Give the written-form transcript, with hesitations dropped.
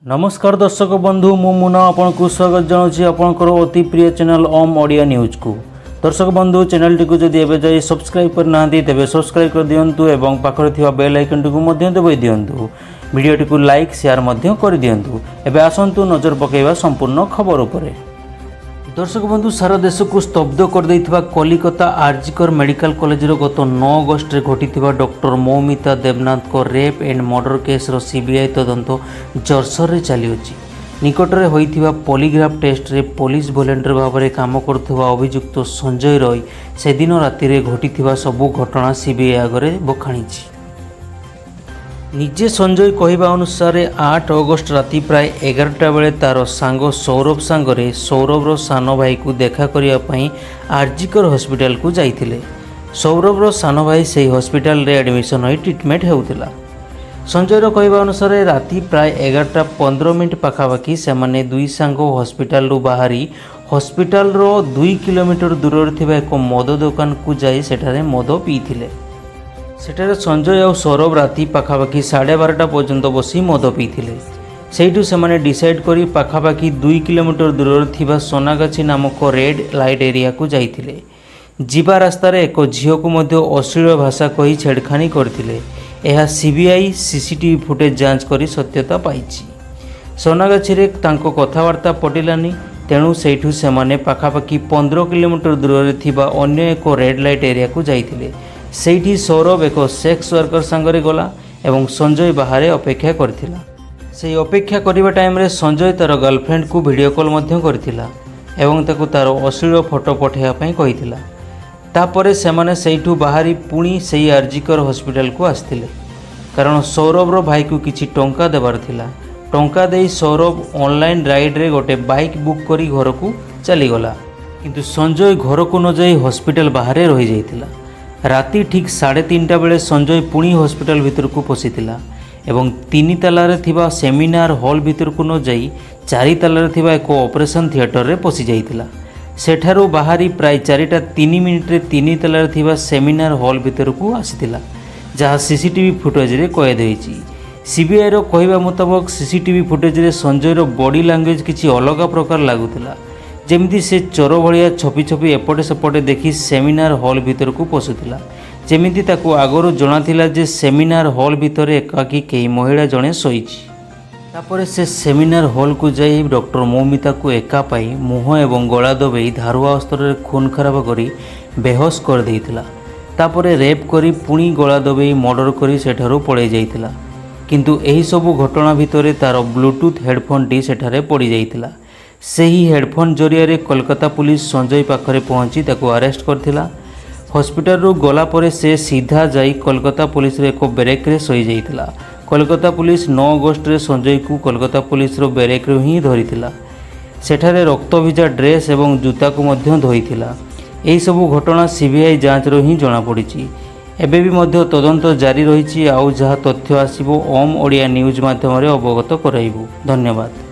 नमस्कार दर्शक बंधु मु मुना आपको स्वागत जनाऊँगी आपंकर अति प्रिय चैनल ओम ओडिया न्यूज को। दर्शक बंधु चैनल टी जदि एबे जाई सब्सक्राइब करना तेबे सब्सक्राइब कर दियंतु एवं पाखरे थिबा बेल आइकन टी मध्य दबाई दियंतु। वीडियो टी लाइक शेयर मध्य कर दियंतु। एबे आसंतु नजर पकेइबा संपूर्ण खबर उपरे। दर्शक बंधु सारा देश को स्तब्ध कर देइथिबा कलिकता आरजीकर मेडिकल कॉलेज गत 9 अगस्ट रे घटिथिबा डॉक्टर मौमिता देवनाथ को rape and murder case row CBI तदंत जरसर रे चली अछि। निकट रे होइथिबा पॉलीग्राफ टेस्ट रे पुलिस वॉलंटियर भाव में काम करथुवा अभियुक्त संजय रॉय से दिन राति रे घटिथिबा सबु घटना सीबीआई आगरे बखाणीछि। निजे संजय कहवा अनुसार 8 अगस्ट राति प्राय 11टा बेले तार सांग सौरभ सांगरे सौरभर सान भाई को देखा करने आरजीकर हॉस्पिटल को जाइथिले। सौरभर सान भाई से हॉस्पिटल रे एडमिशन होई ट्रीटमेंट हेउतिला। संजयर कहवा अनुसार राति प्राय 11:15 पाखापाखि से माने दुई सांग हॉस्पिटल रु बाहरी हॉस्पिटल रो 2 किलोमीटर दूर थिबा एक मद दुकान को जाई सेठारे मद पीथिले। सेठारे संजय और सौरभ राति पाखापाखि 12:30 पर्यंत बसी मद पीथिले। सेठू से माने डिसाइड करी पाखापाखि 2 किलोमीटर दूर थिबा सोनागाछी नामक रेड लाइट एरिया को जाइथिले। जीवा रास्ता रे एक झील को मध्य अश्लील भाषा कही छेड़खानी करथिले। यह सीबीआई सीसीटीवी फुटेज जांच करी सत्यता पाइछि। सोनागाछी रे तांको कथावार्ता पटिलानी तेणु सेठू से माने पाखापाखि 15 किलोमीटर दूर थिबा अन्य एक रेड लाइट एरिया को जाइथिले। सेठी सौरभ एक सेक्स वर्कर सांगरे गला एवं संजय बाहर अपेक्षा करथिला। से अपेक्षा करिबा टाइम रे संजय तार गर्लफ्रेंड को वीडियो कॉल मध्य करथिला एवं ताको तार अश्लील फोटो पठाइबा पई कहिथिला। तापरे सेमाने सेठू बाहरी पुणी सेही आरजीकर हॉस्पिटल को आस्थिले कारण सौरभर भाई को किछि टंका देबार थिला। टंका देई सौरभ ऑनलाइन राइड रे गोटे बाइक बुक करी घर को चली गला किंतु संजय घर को न जाई हॉस्पिटल बाहर रही जाइथिला। राति ठीक 3:30 बेले संजय पुणी हॉस्पिटल भीतर को पशिथिला एवं 3 तालारे थिबा सेमिनार हॉल भीतर को न जाई 4 तालारे थिबा एक ऑपरेशन थिएटर रे पशि जाइथिला। सेठारो बाहरी प्राय 4:03 रे 3 तालारे थिबा सेमिनार हॉल भीतर को आसिथिला जहाँ सीसीटीवी फुटेज रे कैद होइछि। सीबीआई रो कहवा मुताबक सीसीटीवी फुटेज रे संजय रो बॉडी लैंग्वेज किछि अलग प्रकार लागुथिला जेमिति से चोर भलिया छपी छपी एपटे सेपटे देखी सेमिनार हॉल भीतर को पशुला। जेमिति ताकू आगरो जणाथिला जे सेमिनार हॉल भीतर एकाकी कई महिला जणे सोईछि। तापरे से सेमिनार हॉल को जाई डॉक्टर मौमिता को एका पाई मुह एवं गला दबेई धारुआ अस्त्र खून खराब करी बेहोश कर देइथिला। तापरे रेप करी पुणी गला दबेई मर्डर करी सेठारो पड़े जाइथिला किंतु एही सबु घटना भितरे तार ब्लूटूथ हेडफोन टी सेठारे पड़ी जाइथिला। सही हेडफोन जरिया कोलकाता पुलिस संजय पाखरे पहुंची ताको अरेस्ट करथिला। हॉस्पिटल रो गला परे से सीधा जाई कोलकाता पुलिस रे एक ब्रेक रे सोई जाइथिला। कोलकाता पुलिस 9 अगस्ट रे संजय को कोलकाता पुलिस रो ब्रेक रे ही धरिथिला। सेठारे रक्त भिजा ड्रेस एवं जूता को मध्य धोइथिला। एही सबु घटना सीबीआई जांच रो ही जणा पड़िछि। एबे भी मध्य तदंत जारी रहिछि। आउ जहा तथ्य आसीबो ओम ओडिया न्यूज माध्यम रे अवगत कराइबु। धन्यवाद।